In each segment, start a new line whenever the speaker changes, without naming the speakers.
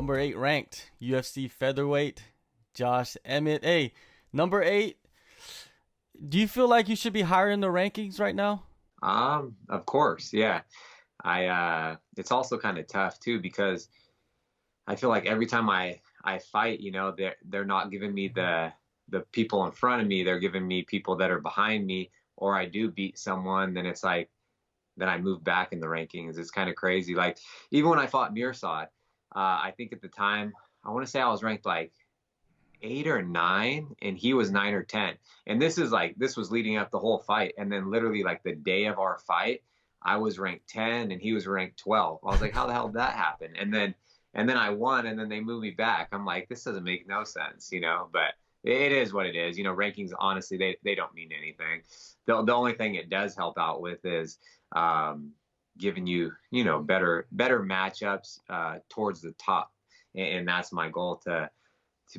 Number 8 ranked UFC featherweight, Josh Emmett. Hey, number 8. Do you feel like you should be higher in the rankings right now?
Of course, yeah. It's also kind of tough too because I feel like every time I fight, they're not giving me the people in front of me. They're giving me people that are behind me, or I do beat someone, then it's like then I move back in the rankings. It's kind of crazy. Like even when I fought Mirsad, I think at the time I want to say I was ranked like 8 or 9, and he was 9 or 10. And this was leading up the whole fight, and then literally like the day of our fight, I was ranked 10 and he was ranked 12. I was like, how the hell did that happen? And then I won, and then they moved me back. I'm like, this doesn't make no sense. But it is what it is. Rankings, honestly, they don't mean anything. The only thing it does help out with is giving better matchups towards the top. And that's my goal to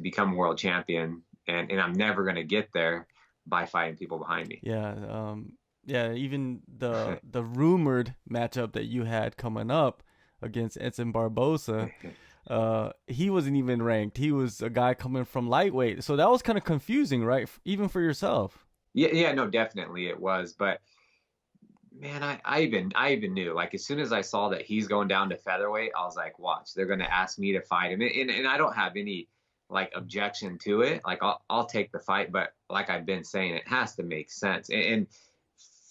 become world champion. And I'm never going to get there by fighting people behind me.
Yeah, even the rumored matchup that you had coming up against Edson Barboza, he wasn't even ranked. He was a guy coming from lightweight. So that was kind of confusing, right? Even for yourself.
Yeah, no, definitely it was. But man, I even knew, like, as soon as I saw that he's going down to featherweight, I was like, watch, they're going to ask me to fight him. And I don't have any like objection to it. Like I'll take the fight, but like I've been saying, it has to make sense. And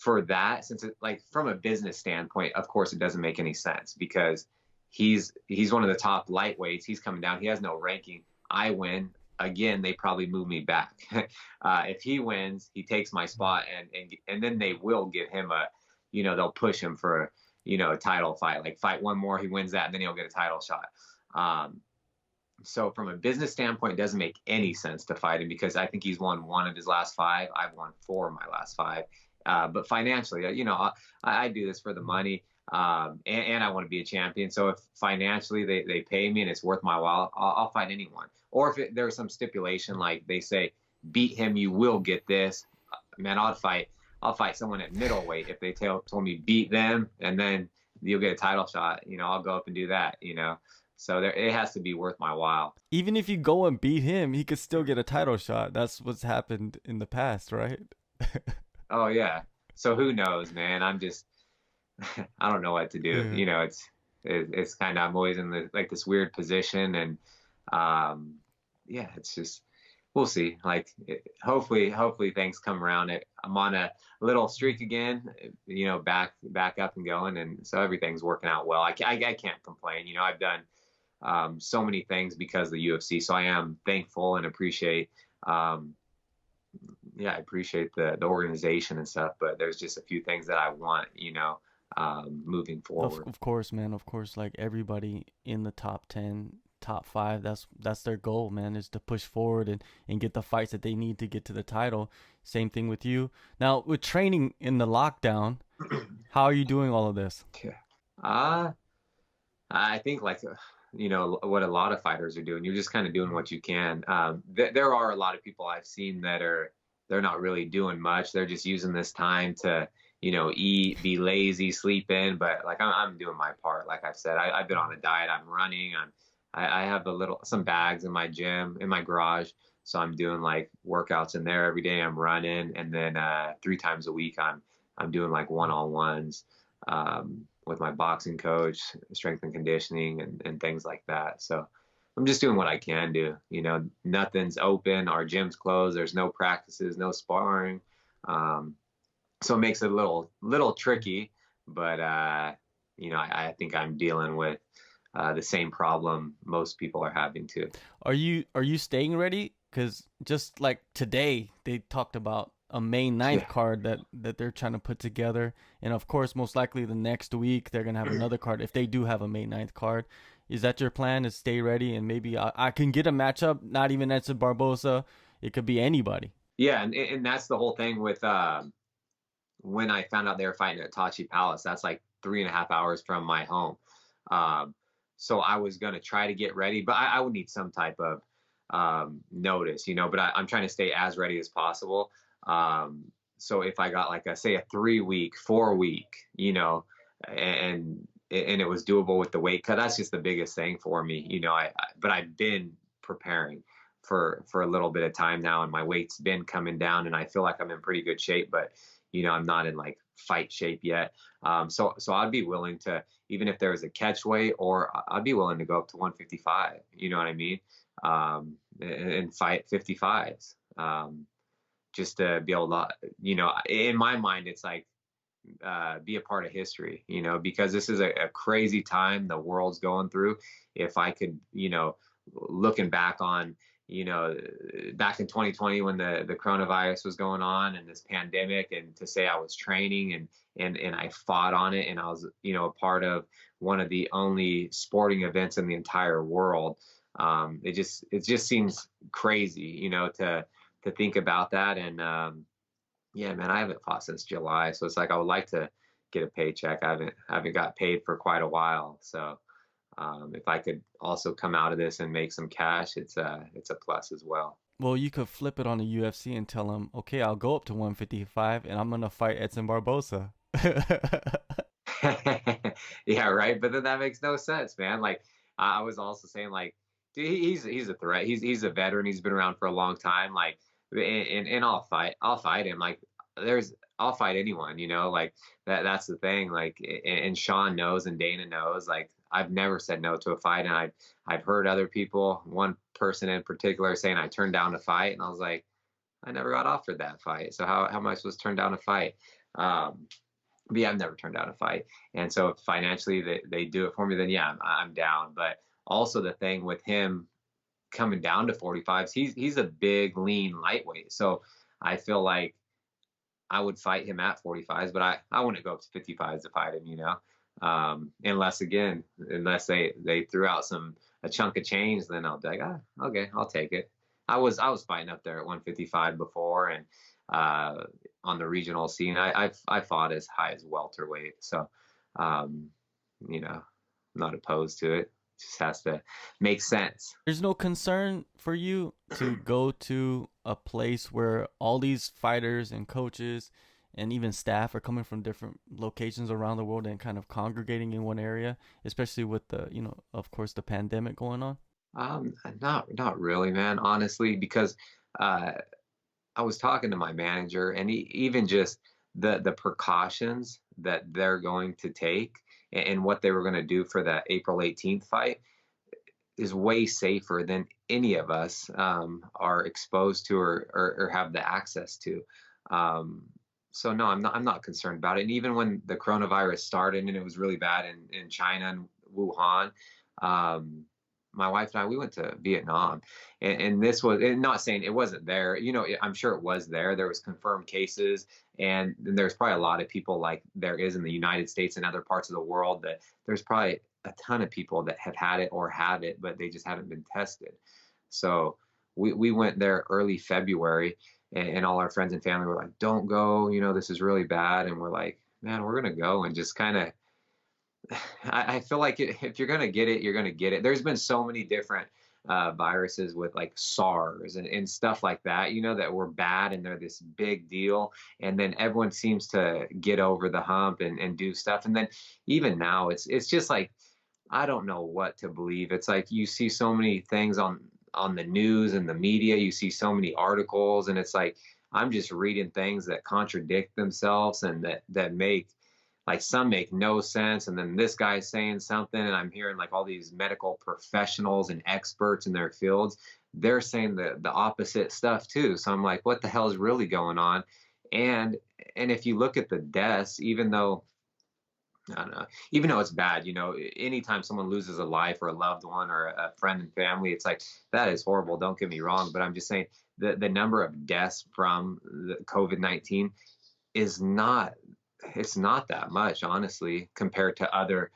for that, since it, like from a business standpoint, of course it doesn't make any sense because he's one of the top lightweights. He's coming down. He has no ranking. I win. Again, they probably move me back. If he wins, he takes my spot, and then they will give him they'll push him for a title fight. Like fight one more, he wins that, and then he'll get a title shot. So from a business standpoint, it doesn't make any sense to fight him because I think he's won 1 of his last 5. I've won 4 of my last 5. But financially, I do this for the money, and I want to be a champion. So if financially they pay me and it's worth my while, I'll fight anyone. Or if there's some stipulation, like they say, beat him, you will get this. Man, I'll fight someone at middleweight if they told me beat them and then you'll get a title shot. I'll go up and do that. So it has to be worth my while.
Even if you go and beat him, he could still get a title shot. That's what's happened in the past, right?
Oh yeah. So who knows, man? I'm just, I don't know what to do.
Yeah.
It's kind of, I'm always in this weird position, and yeah, it's just, we'll see. Like hopefully things come around. I'm on a little streak again, back up and going, and so everything's working out well. I can't complain. I've done so many things because of the UFC, so I am thankful and appreciate. I appreciate the organization and stuff, but there's just a few things that I want, moving forward.
Of course, man. Of course, like everybody in the top 10, top 5, that's their goal, man, is to push forward and get the fights that they need to get to the title. Same thing with you. Now, with training in the lockdown, how are you doing all of this?
Yeah. I think like, what a lot of fighters are doing. You're just kind of doing what you can. There are a lot of people I've seen they're not really doing much. They're just using this time to, eat, be lazy, sleep in. But like I'm doing my part. Like I've said, I've been on a diet. I'm running. I have some bags in my gym, in my garage. So I'm doing like workouts in there every day. I'm running. And then 3 times a week, I'm doing like one-on-ones with my boxing coach, strength and conditioning and things like that. So I'm just doing what I can do. Nothing's open. Our gym's closed. There's no practices, no sparring. So it makes it a little tricky, but I think I'm dealing with the same problem most people are having too.
Are you staying ready? Because just like today, they talked about a May 9th card that they're trying to put together. And of course, most likely the next week, they're going to have another card if they do have a May 9th card. Is that your plan, is stay ready? And maybe I can get a matchup, not even Edson Barboza. It could be anybody.
Yeah, and that's the whole thing with when I found out they were fighting at Tachi Palace. That's like 3.5 hours from my home. So I was going to try to get ready, but I would need some type of notice, but I'm trying to stay as ready as possible. So if I got like say a 3-week, 4-week, and and it was doable with the weight cut. That's just the biggest thing for me, but I've been preparing for a little bit of time now, and my weight's been coming down, and I feel like I'm in pretty good shape, but I'm not in like fight shape yet. So I'd be willing to, even if there was a catch weight, or I'd be willing to go up to 155. You know what I mean? And fight 55s. Just to be able to, in my mind, it's like, be a part of history, because this is a crazy time the world's going through. If I could, looking back on, back in 2020 when the coronavirus was going on and this pandemic, and to say I was training and I fought on it, and I was, a part of one of the only sporting events in the entire world. It just seems crazy, to think about that. And, yeah, man, I haven't fought since July, so it's like I would like to get a paycheck. I haven't got paid for quite a while, so if I could also come out of this and make some cash, it's a plus as well.
Well, you could flip it on the UFC and tell them, okay, I'll go up to 155 and I'm gonna fight Edson Barboza.
Yeah, right. But then that makes no sense, man. Like I was also saying, like, dude, he's a threat. He's a veteran. He's been around for a long time. Like, and I'll fight him. Like, I'll fight anyone. Like that's the thing. Like, and Sean knows, and Dana knows. Like, I've never said no to a fight, and I've heard other people, one person in particular, saying I turned down a fight, and I was like, I never got offered that fight. So how am I supposed to turn down a fight? But yeah, I've never turned down a fight. And so if financially they do it for me, then yeah, I'm down. But also the thing with him coming down to 45s, he's a big, lean lightweight. So I feel like I would fight him at 45s, but I wouldn't go up to 55s to fight him, unless they threw out a chunk of change, then I'll be like, okay, I'll take it. I was fighting up there at 155 before, and on the regional scene, I fought as high as welterweight. So, I'm not opposed to it. Just has to make sense.
There's no concern for you to go to a place where all these fighters and coaches and even staff are coming from different locations around the world and kind of congregating in one area, especially with the, of course, the pandemic going on?
Not really, man, honestly, because I was talking to my manager, and even just the precautions that they're going to take and what they were going to do for that April 18th fight is way safer than any of us are exposed to or have the access to. So no, I'm not concerned about it. And even when the coronavirus started and it was really bad in China and Wuhan, my wife and I, we went to Vietnam, and this was, and not saying it wasn't there, I'm sure it was there. There was confirmed cases, and there's probably a lot of people like there is in the United States and other parts of the world, that there's probably a ton of people that have had it or had it, but they just haven't been tested. So we went there early February, and all our friends and family were like, don't go, this is really bad. And we're like, man, we're going to go and just kind of, I feel like if you're going to get it, you're going to get it. There's been so many different viruses with like SARS and stuff like that, that were bad, and they're this big deal. And then everyone seems to get over the hump and do stuff. And then even now it's just like, I don't know what to believe. It's like you see so many things on the news and the media, you see so many articles, and it's like I'm just reading things that contradict themselves and that make, like, some make no sense, and then this guy's saying something, and I'm hearing like all these medical professionals and experts in their fields, they're saying the opposite stuff too. So I'm like, what the hell is really going on? And if you look at the deaths, even though I don't know, even though it's bad, anytime someone loses a life or a loved one or a friend and family, it's like, that is horrible. Don't get me wrong. But I'm just saying the number of deaths from the COVID-19 is it's not that much, honestly, compared to other,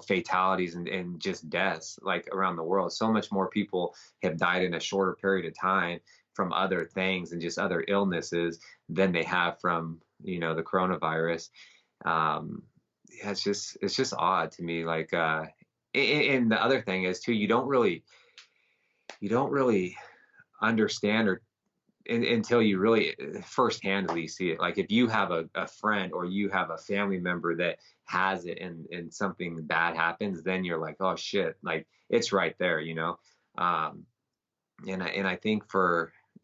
fatalities and just deaths like around the world. So much more people have died in a shorter period of time from other things and just other illnesses than they have from, the coronavirus. Yeah, it's just odd to me. Like, and the other thing is too, you don't really understand or until you really first-handedly see it. Like if you have a friend or you have a family member that has it and something bad happens, then you're like, oh shit, like it's right there, you know. Um, and I think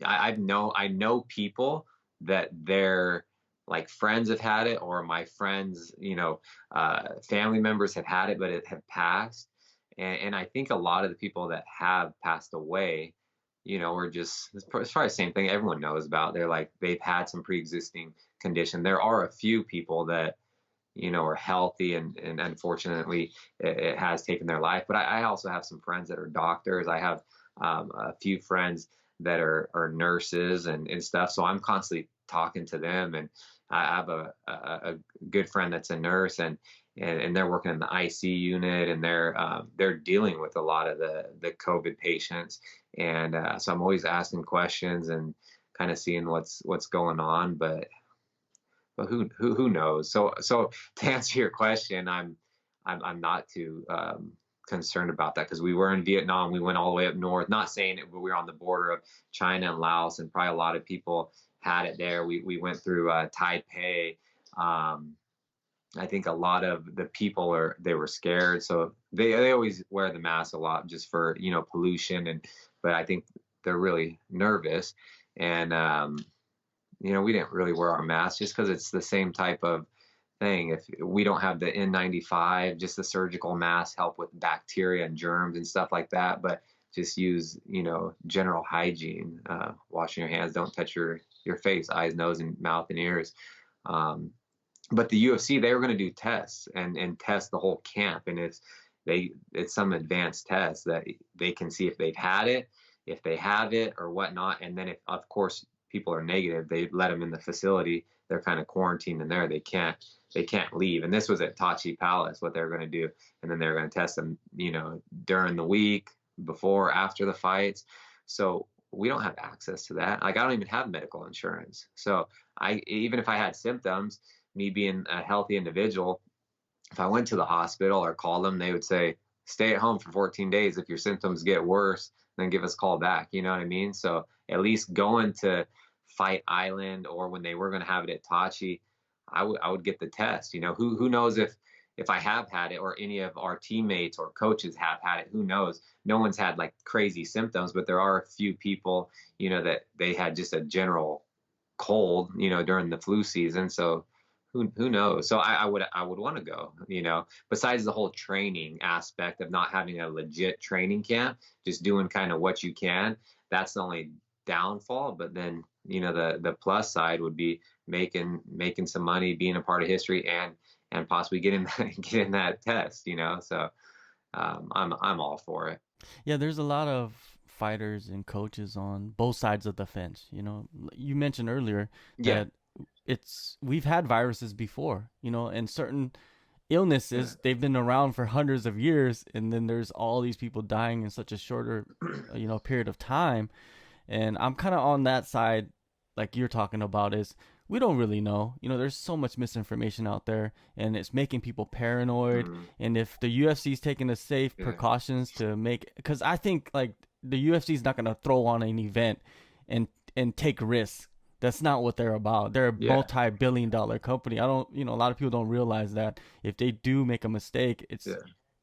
I know people that their like friends have had it, or my friends, you know, family members have had it, but it have passed. And I think a lot of the people that have passed away, you know, are just, it's probably the same thing everyone knows about. They're like, they've had some pre-existing condition. There are a few people that, you know, are healthy, and unfortunately it has taken their life. But I also have some friends that are doctors. I have a few friends that are nurses and stuff. So I'm constantly talking to them, and I have a good friend that's a nurse, and they're working in the IC unit, and they're dealing with a lot of the COVID patients. And so I'm always asking questions and kind of seeing what's going on. But who knows? So to answer your question, I'm not too concerned about that, because we were in Vietnam. We went all the way up north. Not saying it, but we were on the border of China and Laos, and probably a lot of people had it there. We went through Taipei. I think a lot of the people they were scared, so they always wear the mask a lot just for, you know, pollution, but I think they're really nervous. And you know, we didn't really wear our masks just because it's the same type of thing. If we don't have the N95, just the surgical masks help with bacteria and germs and stuff like that. But just use, you know, general hygiene, washing your hands, don't touch your face, eyes, nose, and mouth and ears. But the UFC, they were going to do tests and test the whole camp, and it's some advanced test that they can see if they've had it, if they have it or whatnot. And then if, of course, people are negative, they let them in the facility. They're kind of quarantined in there. They can't leave. And this was at Tachi Palace, what they're going to do. And then they're going to test them, you know, during the week, before, after the fights. So we don't have access to that. Like I don't even have medical insurance. So even if I had symptoms, me being a healthy individual, if I went to the hospital or called them, they would say, stay at home for 14 days. If your symptoms get worse, then give us a call back. You know what I mean? So at least going to Fight Island, or when they were going to have it at Tachi, I would get the test. You know, who knows if I have had it, or any of our teammates or coaches have had it. Who knows? No one's had like crazy symptoms, but there are a few people, you know, that they had just a general cold, you know, during the flu season. So who knows? So I would want to go, you know, besides the whole training aspect of not having a legit training camp, just doing kind of what you can. That's the only downfall. But then, you know, the plus side would be making some money, being a part of history, and possibly getting that test, you know. So I'm all for it.
Yeah, there's a lot of fighters and coaches on both sides of the fence. You know, you mentioned earlier
Yeah.
that we've had viruses before, you know, and certain illnesses, they've been around for hundreds of years, and then there's all these people dying in such a shorter, you know, period of time. And I'm kind of on that side, like you're talking about, is we don't really know. You know, there's so much misinformation out there, and it's making people paranoid.
Mm,
And if the UFC is taking the safe
yeah.
precautions to make, because I think like the UFC is not going to throw on an event and take risks. That's not what they're about. They're a
Yeah.
multi-billion-dollar company. I don't, you know, a lot of people don't realize that if they do make a mistake, it's
Yeah.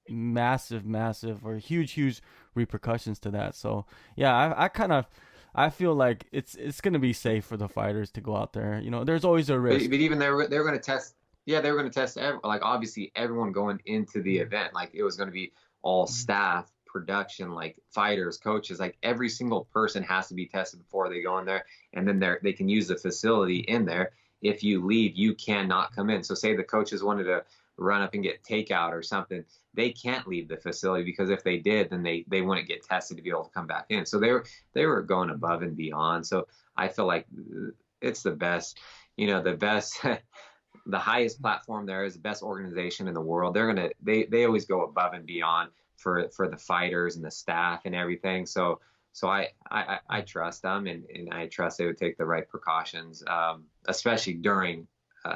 massive or huge repercussions to that. So yeah, I kind of, I feel like it's gonna be safe for the fighters to go out there. You know, there's always a
But
risk.
even they were going to test. Yeah, they were going to test like obviously everyone going into the event. Like it was going to be all staff, production, like fighters, coaches. Like every single person has to be tested before they go in there, and then they can use the facility in there. If you leave, you cannot come in. So say the coaches wanted to run up and get takeout or something, they can't leave the facility, because if they did, then they wouldn't get tested to be able to come back in. So they were going above and beyond. So I feel like it's the best, you know, the best, the highest platform there is, the best organization in the world. They always go above and beyond for the fighters and the staff and everything. So I trust them, and I trust they would take the right precautions, especially during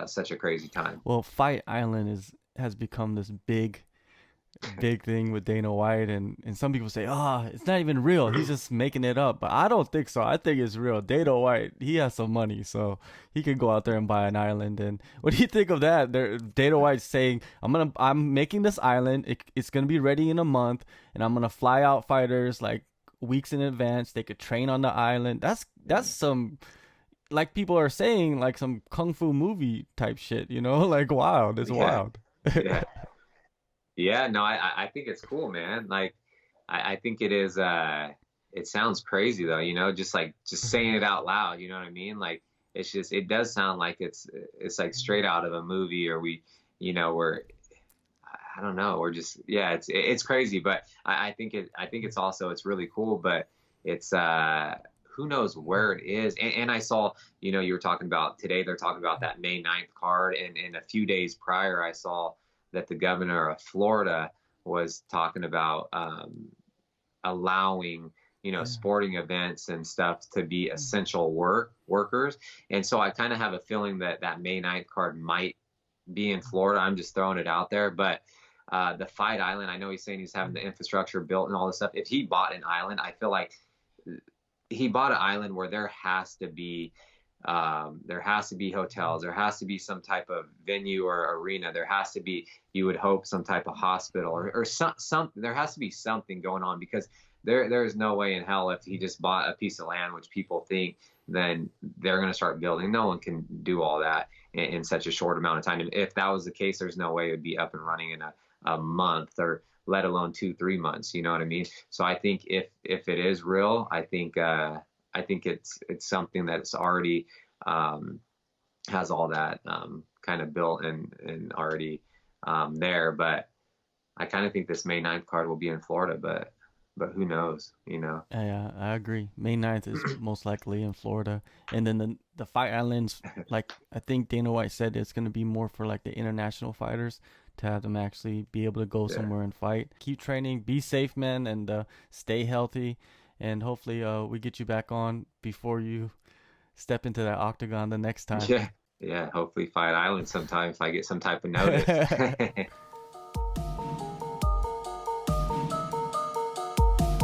such a crazy time.
Well, Fight Island has become this big big thing with Dana White, and some people say, it's not even real. He's just making it up. But I don't think so. I think it's real. Dana White, he has some money, so he could go out there and buy an island. And what do you think of that? Dana White's saying, I'm making this island. It's gonna be ready in a month, and I'm gonna fly out fighters like weeks in advance. They could train on the island. That's some, like people are saying, like some kung fu movie type shit. Like wild. It's
Yeah,
wild.
yeah, yeah. No, I think it's cool, man. Like, I think it is. It sounds crazy though, just saying it out loud. You know what I mean? Like, it does sound like it's like straight out of a movie, or we're, I don't know, we're just, yeah, it's crazy, but I think it's also, it's really cool, but it's, who knows where it is. And I saw, you were talking about today, they're talking about that May 9th card. And a few days prior, I saw that the governor of Florida was talking about, allowing,
Yeah.
sporting events and stuff to be essential workers. And so I kind of have a feeling that that May 9th card might be in Florida. I'm just throwing it out there, but the Fight Island, I know he's saying he's having the infrastructure built and all this stuff. If he bought an island, I feel like he bought an island where there has to be hotels, there has to be some type of venue or arena, there has to be, you would hope, some type of hospital, or some there has to be something going on, because there's no way in hell, if he just bought a piece of land, which people think, then they're going to start building. No one can do all that in such a short amount of time. And if that was the case, there's no way it would be up and running in a month, or let alone 2-3 months. You know what I mean? So I think if it is real, I think it's something that's already, has all that, kind of built and already, there. But I kind of think this May 9th card will be in Florida, but who knows?
Yeah, I agree. May 9th is most likely in Florida. And then the fight islands, like I think Dana White said, it's going to be more for like the international fighters, to have them actually be able to go
Yeah.
somewhere and fight. Keep training, be safe, man, and stay healthy. And hopefully we get you back on before you step into that octagon the next time.
Yeah. Yeah. Hopefully Fight Island sometime if I get some type of notice.